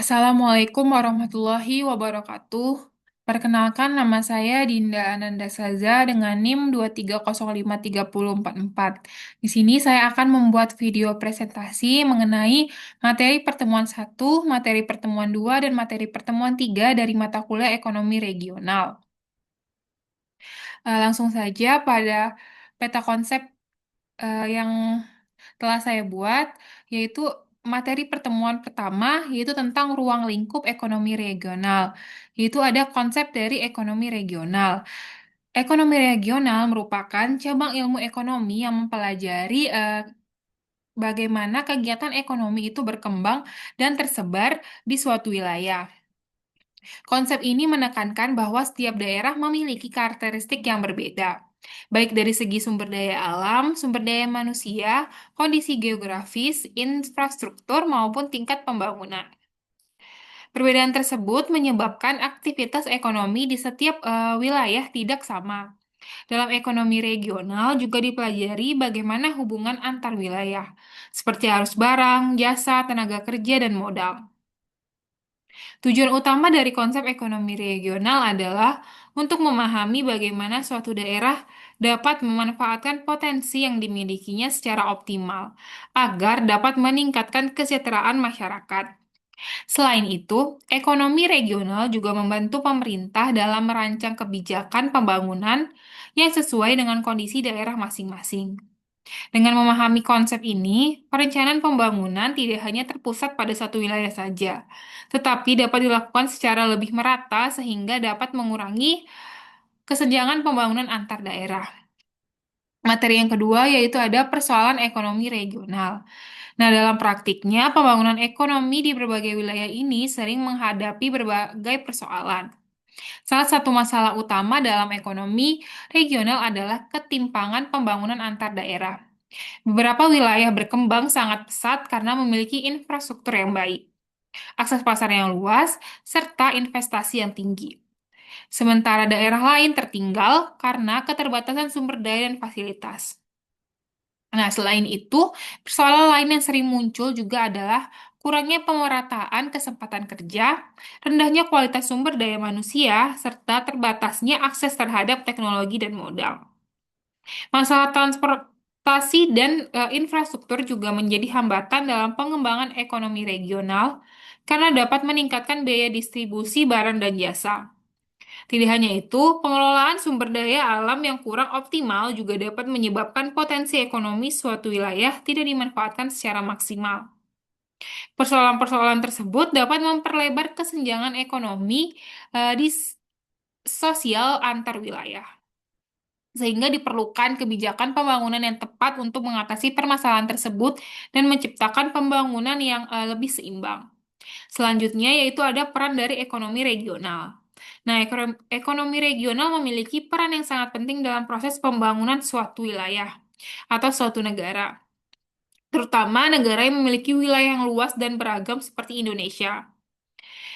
Assalamualaikum warahmatullahi wabarakatuh. Perkenalkan nama saya Dinda Ananda Saza dengan NIM 2305344. Di sini saya akan membuat video presentasi mengenai materi pertemuan 1, materi pertemuan 2, dan materi pertemuan 3 dari mata kuliah Ekonomi Regional. Langsung saja pada peta konsep yang telah saya buat, yaitu materi pertemuan pertama, yaitu tentang ruang lingkup ekonomi regional, yaitu ada konsep dari ekonomi regional. Ekonomi regional merupakan cabang ilmu ekonomi yang mempelajari bagaimana kegiatan ekonomi itu berkembang dan tersebar di suatu wilayah. Konsep ini menekankan bahwa setiap daerah memiliki karakteristik yang berbeda, baik dari segi sumber daya alam, sumber daya manusia, kondisi geografis, infrastruktur, maupun tingkat pembangunan. Perbedaan tersebut menyebabkan aktivitas ekonomi di setiap wilayah tidak sama. Dalam ekonomi regional juga dipelajari bagaimana hubungan antar wilayah, seperti arus barang, jasa, tenaga kerja, dan modal. Tujuan utama dari konsep ekonomi regional adalah untuk memahami bagaimana suatu daerah dapat memanfaatkan potensi yang dimilikinya secara optimal, agar dapat meningkatkan kesejahteraan masyarakat. Selain itu, ekonomi regional juga membantu pemerintah dalam merancang kebijakan pembangunan yang sesuai dengan kondisi daerah masing-masing. Dengan memahami konsep ini, perencanaan pembangunan tidak hanya terpusat pada satu wilayah saja, tetapi dapat dilakukan secara lebih merata sehingga dapat mengurangi kesenjangan pembangunan antar daerah. Materi yang kedua yaitu ada persoalan ekonomi regional. Nah, dalam praktiknya, pembangunan ekonomi di berbagai wilayah ini sering menghadapi berbagai persoalan. Salah satu masalah utama dalam ekonomi regional adalah ketimpangan pembangunan antar daerah. Beberapa wilayah berkembang sangat pesat karena memiliki infrastruktur yang baik, akses pasar yang luas, serta investasi yang tinggi. Sementara daerah lain tertinggal karena keterbatasan sumber daya dan fasilitas. Nah, selain itu, persoalan lain yang sering muncul juga adalah kurangnya pemerataan kesempatan kerja, rendahnya kualitas sumber daya manusia, serta terbatasnya akses terhadap teknologi dan modal. Masalah transportasi dan infrastruktur juga menjadi hambatan dalam pengembangan ekonomi regional karena dapat meningkatkan biaya distribusi barang dan jasa. Tidak hanya itu, pengelolaan sumber daya alam yang kurang optimal juga dapat menyebabkan potensi ekonomi suatu wilayah tidak dimanfaatkan secara maksimal. Persoalan-persoalan tersebut dapat memperlebar kesenjangan ekonomi di sosial antar wilayah, sehingga diperlukan kebijakan pembangunan yang tepat untuk mengatasi permasalahan tersebut dan menciptakan pembangunan yang lebih seimbang. Selanjutnya yaitu ada peran dari ekonomi regional. Nah, ekonomi regional memiliki peran yang sangat penting dalam proses pembangunan suatu wilayah atau suatu negara, terutama negara yang memiliki wilayah yang luas dan beragam seperti Indonesia.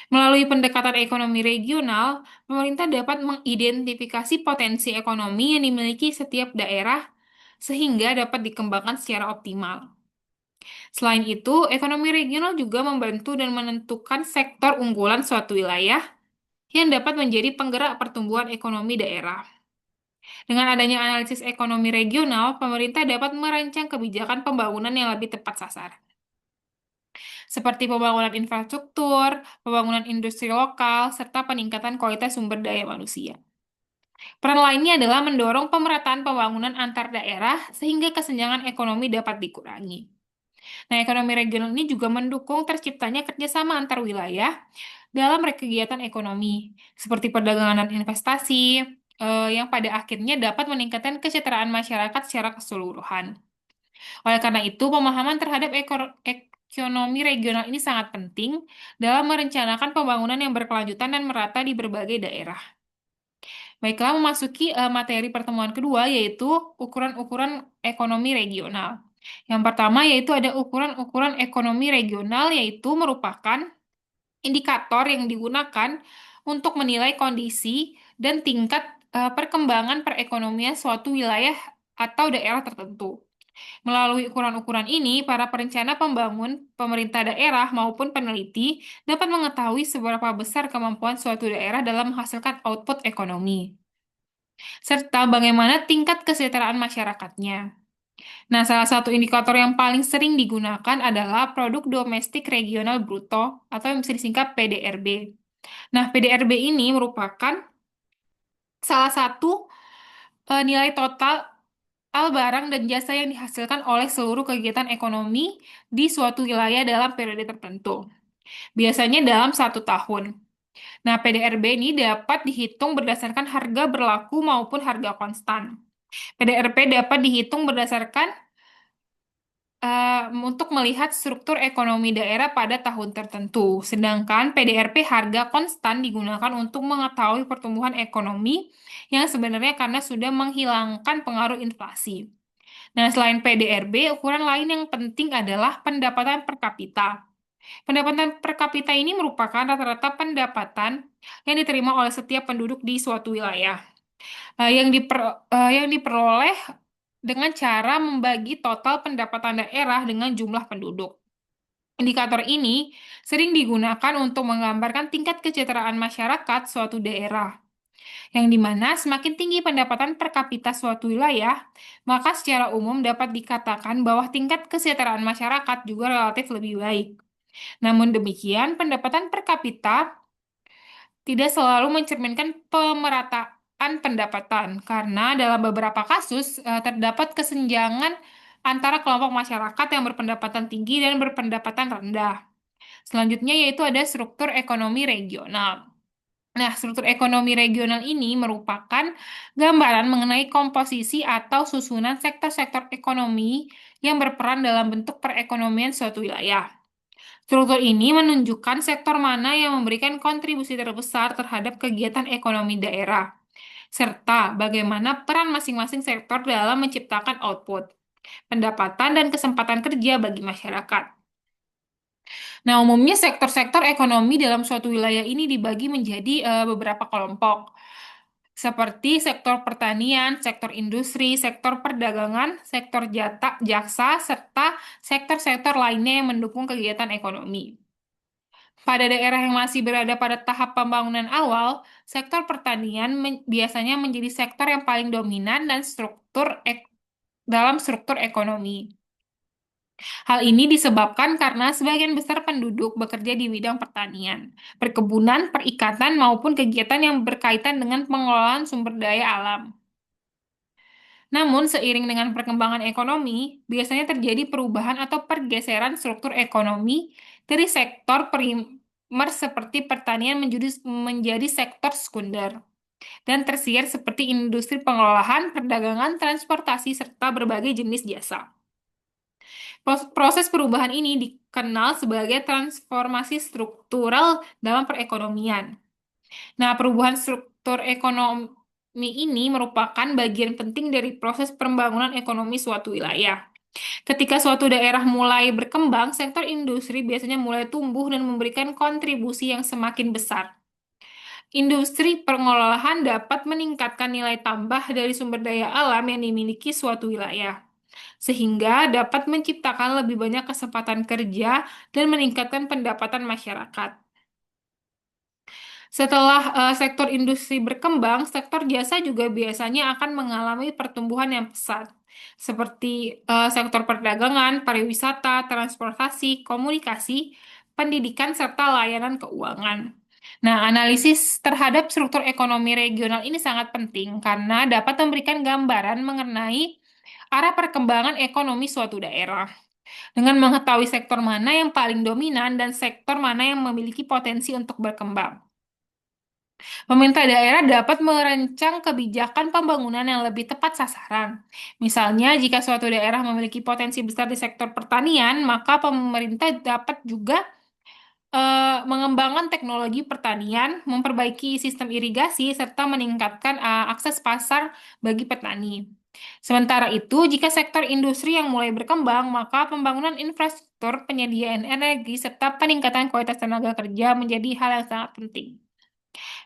Melalui pendekatan ekonomi regional, pemerintah dapat mengidentifikasi potensi ekonomi yang dimiliki setiap daerah sehingga dapat dikembangkan secara optimal. Selain itu, ekonomi regional juga membantu dan menentukan sektor unggulan suatu wilayah yang dapat menjadi penggerak pertumbuhan ekonomi daerah. Dengan adanya analisis ekonomi regional, pemerintah dapat merancang kebijakan pembangunan yang lebih tepat sasaran, seperti pembangunan infrastruktur, pembangunan industri lokal, serta peningkatan kualitas sumber daya manusia. Peran lainnya adalah mendorong pemerataan pembangunan antar daerah sehingga kesenjangan ekonomi dapat dikurangi. Nah, ekonomi regional ini juga mendukung terciptanya kerjasama antar wilayah dalam kegiatan ekonomi, seperti perdagangan dan investasi, yang pada akhirnya dapat meningkatkan kesejahteraan masyarakat secara keseluruhan. Oleh karena itu, pemahaman terhadap ekonomi regional ini sangat penting dalam merencanakan pembangunan yang berkelanjutan dan merata di berbagai daerah. Baiklah, memasuki materi pertemuan kedua, yaitu ukuran-ukuran ekonomi regional. Yang pertama yaitu ada ukuran-ukuran ekonomi regional, yaitu merupakan indikator yang digunakan untuk menilai kondisi dan tingkat perkembangan perekonomian suatu wilayah atau daerah tertentu. Melalui ukuran-ukuran ini, para perencana pembangun, pemerintah daerah, maupun peneliti dapat mengetahui seberapa besar kemampuan suatu daerah dalam menghasilkan output ekonomi, serta bagaimana tingkat kesejahteraan masyarakatnya. Nah, salah satu indikator yang paling sering digunakan adalah Produk Domestik Regional Bruto atau yang bisa disingkat PDRB. Nah, PDRB ini merupakan salah satu nilai total barang dan jasa yang dihasilkan oleh seluruh kegiatan ekonomi di suatu wilayah dalam periode tertentu. Biasanya dalam 1 tahun. Nah, PDRB ini dapat dihitung berdasarkan harga berlaku maupun harga konstan. PDRP dapat dihitung berdasarkan untuk melihat struktur ekonomi daerah pada tahun tertentu. Sedangkan PDRP harga konstan digunakan untuk mengetahui pertumbuhan ekonomi yang sebenarnya karena sudah menghilangkan pengaruh inflasi. Nah, selain PDRB, ukuran lain yang penting adalah pendapatan per kapita. Pendapatan per kapita ini merupakan rata-rata pendapatan yang diterima oleh setiap penduduk di suatu wilayah, yang diperoleh dengan cara membagi total pendapatan daerah dengan jumlah penduduk. Indikator ini sering digunakan untuk menggambarkan tingkat kesejahteraan masyarakat suatu daerah, yang dimana semakin tinggi pendapatan per kapita suatu wilayah, maka secara umum dapat dikatakan bahwa tingkat kesejahteraan masyarakat juga relatif lebih baik. Namun demikian, pendapatan per kapita tidak selalu mencerminkan pemerataan pendapatan, karena dalam beberapa kasus terdapat kesenjangan antara kelompok masyarakat yang berpendapatan tinggi dan berpendapatan rendah. Selanjutnya yaitu ada struktur ekonomi regional. Nah, struktur ekonomi regional ini merupakan gambaran mengenai komposisi atau susunan sektor-sektor ekonomi yang berperan dalam bentuk perekonomian suatu wilayah. Struktur ini menunjukkan sektor mana yang memberikan kontribusi terbesar terhadap kegiatan ekonomi daerah, serta bagaimana peran masing-masing sektor dalam menciptakan output, pendapatan, dan kesempatan kerja bagi masyarakat. Nah, umumnya sektor-sektor ekonomi dalam suatu wilayah ini dibagi menjadi beberapa kelompok, seperti sektor pertanian, sektor industri, sektor perdagangan, sektor jasa, serta sektor-sektor lainnya yang mendukung kegiatan ekonomi. Pada daerah yang masih berada pada tahap pembangunan awal, sektor pertanian biasanya menjadi sektor yang paling dominan dan dalam struktur ekonomi. Hal ini disebabkan karena sebagian besar penduduk bekerja di bidang pertanian, perkebunan, perikatan, maupun kegiatan yang berkaitan dengan pengelolaan sumber daya alam. Namun, seiring dengan perkembangan ekonomi, biasanya terjadi perubahan atau pergeseran struktur ekonomi dari sektor primer seperti pertanian menjadi sektor sekunder dan tersier seperti industri pengolahan, perdagangan, transportasi, serta berbagai jenis jasa. Proses perubahan ini dikenal sebagai transformasi struktural dalam perekonomian. Nah, perubahan struktur ekonomi ini merupakan bagian penting dari proses pembangunan ekonomi suatu wilayah. Ketika suatu daerah mulai berkembang, sektor industri biasanya mulai tumbuh dan memberikan kontribusi yang semakin besar. Industri pengolahan dapat meningkatkan nilai tambah dari sumber daya alam yang dimiliki suatu wilayah, sehingga dapat menciptakan lebih banyak kesempatan kerja dan meningkatkan pendapatan masyarakat. Setelah sektor industri berkembang, sektor jasa juga biasanya akan mengalami pertumbuhan yang pesat, seperti sektor perdagangan, pariwisata, transportasi, komunikasi, pendidikan, serta layanan keuangan. Nah, analisis terhadap struktur ekonomi regional ini sangat penting karena dapat memberikan gambaran mengenai arah perkembangan ekonomi suatu daerah. Dengan mengetahui sektor mana yang paling dominan dan sektor mana yang memiliki potensi untuk berkembang. Pemerintah daerah dapat merancang kebijakan pembangunan yang lebih tepat sasaran. Misalnya, jika suatu daerah memiliki potensi besar di sektor pertanian, maka pemerintah dapat juga mengembangkan teknologi pertanian, memperbaiki sistem irigasi, serta meningkatkan akses pasar bagi petani. Sementara itu, jika sektor industri yang mulai berkembang, maka pembangunan infrastruktur, penyediaan energi, serta peningkatan kualitas tenaga kerja menjadi hal yang sangat penting.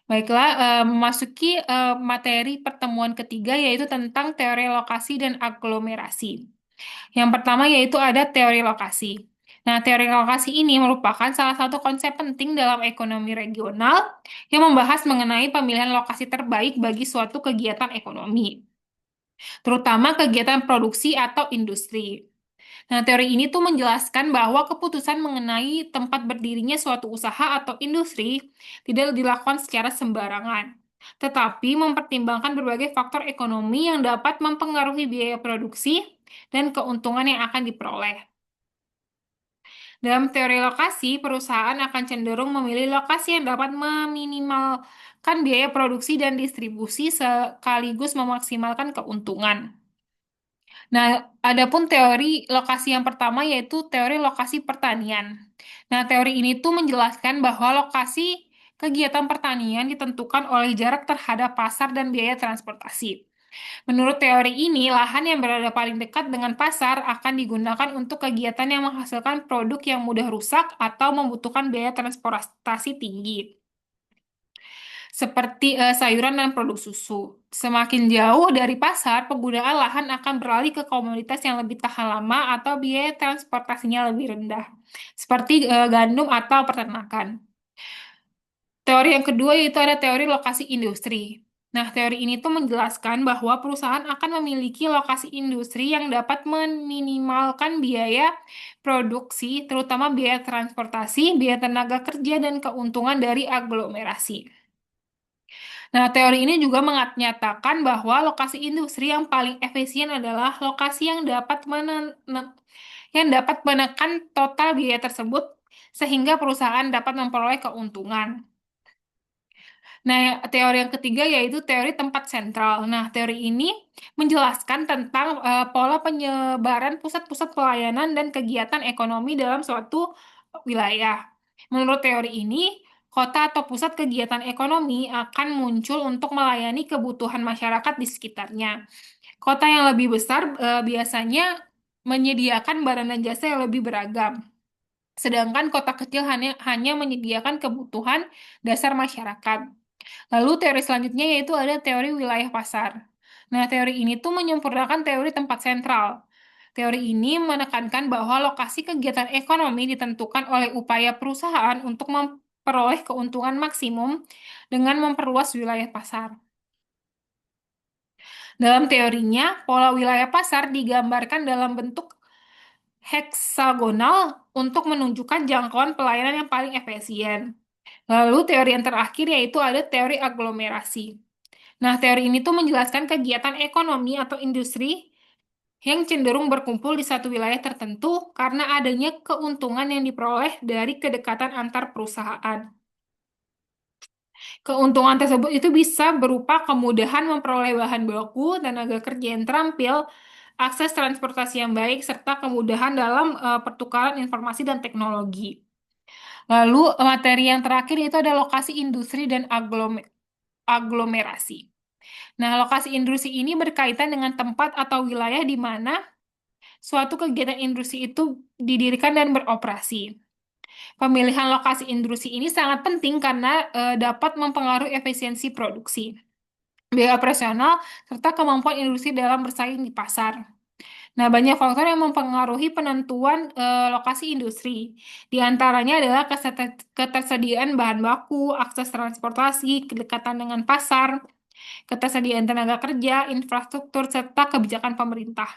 Baiklah, memasuki materi pertemuan ketiga yaitu tentang teori lokasi dan aglomerasi. Yang pertama yaitu ada teori lokasi. Nah, teori lokasi ini merupakan salah satu konsep penting dalam ekonomi regional yang membahas mengenai pemilihan lokasi terbaik bagi suatu kegiatan ekonomi, terutama kegiatan produksi atau industri. Nah, teori ini tuh menjelaskan bahwa keputusan mengenai tempat berdirinya suatu usaha atau industri tidak dilakukan secara sembarangan, tetapi mempertimbangkan berbagai faktor ekonomi yang dapat mempengaruhi biaya produksi dan keuntungan yang akan diperoleh. Dalam teori lokasi, perusahaan akan cenderung memilih lokasi yang dapat meminimalkan biaya produksi dan distribusi sekaligus memaksimalkan keuntungan. Nah, adapun teori lokasi yang pertama yaitu teori lokasi pertanian. Nah, teori ini tuh menjelaskan bahwa lokasi kegiatan pertanian ditentukan oleh jarak terhadap pasar dan biaya transportasi. Menurut teori ini, lahan yang berada paling dekat dengan pasar akan digunakan untuk kegiatan yang menghasilkan produk yang mudah rusak atau membutuhkan biaya transportasi tinggi seperti sayuran dan produk susu. Semakin jauh dari pasar, penggunaan lahan akan beralih ke komoditas yang lebih tahan lama atau biaya transportasinya lebih rendah, seperti gandum atau peternakan. Teori yang kedua yaitu ada teori lokasi industri. Nah, teori ini tuh menjelaskan bahwa perusahaan akan memiliki lokasi industri yang dapat meminimalkan biaya produksi, terutama biaya transportasi, biaya tenaga kerja, dan keuntungan dari aglomerasi. Nah, teori ini juga menyatakan bahwa lokasi industri yang paling efisien adalah lokasi yang dapat menekan total biaya tersebut sehingga perusahaan dapat memperoleh keuntungan. Nah, teori yang ketiga yaitu teori tempat sentral. Nah, teori ini menjelaskan tentang pola penyebaran pusat-pusat pelayanan dan kegiatan ekonomi dalam suatu wilayah. Menurut teori ini, kota atau pusat kegiatan ekonomi akan muncul untuk melayani kebutuhan masyarakat di sekitarnya. Kota yang lebih besar biasanya menyediakan barang dan jasa yang lebih beragam. Sedangkan kota kecil hanya menyediakan kebutuhan dasar masyarakat. Lalu teori selanjutnya yaitu ada teori wilayah pasar. Nah, teori ini tuh menyempurnakan teori tempat sentral. Teori ini menekankan bahwa lokasi kegiatan ekonomi ditentukan oleh upaya perusahaan untuk memperoleh keuntungan maksimum dengan memperluas wilayah pasar. Dalam teorinya, pola wilayah pasar digambarkan dalam bentuk heksagonal untuk menunjukkan jangkauan pelayanan yang paling efisien. Lalu teori yang terakhir yaitu ada teori aglomerasi. Nah, teori ini tuh menjelaskan kegiatan ekonomi atau industri yang cenderung berkumpul di satu wilayah tertentu karena adanya keuntungan yang diperoleh dari kedekatan antar perusahaan. Keuntungan tersebut itu bisa berupa kemudahan memperoleh bahan baku, tenaga kerja yang terampil, akses transportasi yang baik, serta kemudahan dalam pertukaran informasi dan teknologi. Lalu materi yang terakhir itu ada lokasi industri dan aglomerasi. Nah, lokasi industri ini berkaitan dengan tempat atau wilayah di mana suatu kegiatan industri itu didirikan dan beroperasi. Pemilihan lokasi industri ini sangat penting karena dapat mempengaruhi efisiensi produksi, biaya operasional, serta kemampuan industri dalam bersaing di pasar. Nah, banyak faktor yang mempengaruhi penentuan lokasi industri. Di antaranya adalah ketersediaan bahan baku, akses transportasi, kedekatan dengan pasar, ketersediaan tenaga kerja, infrastruktur, serta kebijakan pemerintah.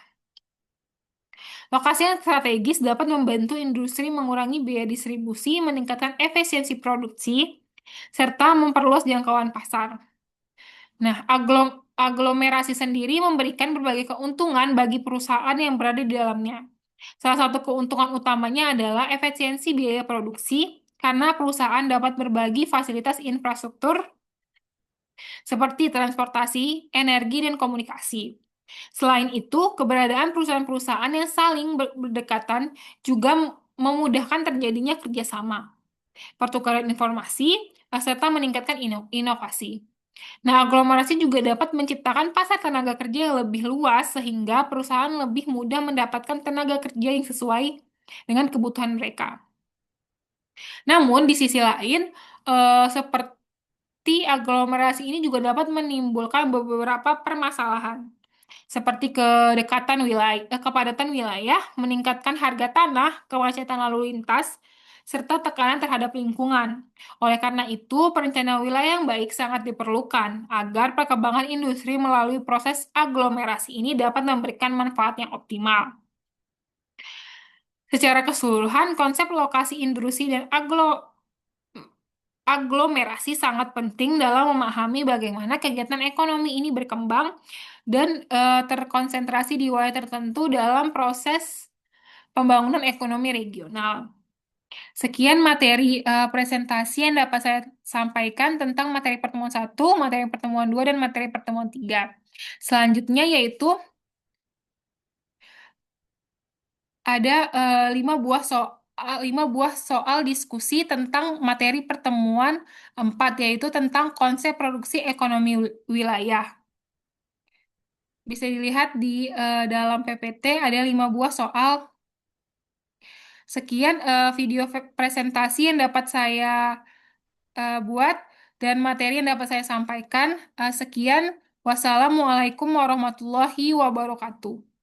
Lokasi yang strategis dapat membantu industri mengurangi biaya distribusi, meningkatkan efisiensi produksi, serta memperluas jangkauan pasar. Nah, aglomerasi sendiri memberikan berbagai keuntungan bagi perusahaan yang berada di dalamnya. Salah satu keuntungan utamanya adalah efisiensi biaya produksi, karena perusahaan dapat berbagi fasilitas infrastruktur seperti transportasi, energi, dan komunikasi. Selain itu, keberadaan perusahaan-perusahaan yang saling berdekatan juga memudahkan terjadinya kerjasama, pertukaran informasi, serta meningkatkan inovasi. Nah, aglomerasi juga dapat menciptakan pasar tenaga kerja yang lebih luas sehingga perusahaan lebih mudah mendapatkan tenaga kerja yang sesuai dengan kebutuhan mereka. Namun, di sisi lain, seperti aglomerasi ini juga dapat menimbulkan beberapa permasalahan. seperti kepadatan wilayah, meningkatkan harga tanah, kemacetan lalu lintas, serta tekanan terhadap lingkungan. Oleh karena itu, perencanaan wilayah yang baik sangat diperlukan agar perkembangan industri melalui proses aglomerasi ini dapat memberikan manfaat yang optimal. Secara keseluruhan, konsep lokasi industri dan aglomerasi sangat penting dalam memahami bagaimana kegiatan ekonomi ini berkembang dan terkonsentrasi di wilayah tertentu dalam proses pembangunan ekonomi regional. Sekian materi presentasi yang dapat saya sampaikan tentang materi pertemuan satu, materi pertemuan 2, dan materi pertemuan 3. Selanjutnya yaitu ada 5 buah soal diskusi tentang materi pertemuan 4, yaitu tentang konsep produksi ekonomi wilayah. Bisa dilihat di dalam PPT ada 5 buah soal. Sekian video presentasi yang dapat saya buat dan materi yang dapat saya sampaikan. Sekian, wassalamualaikum warahmatullahi wabarakatuh.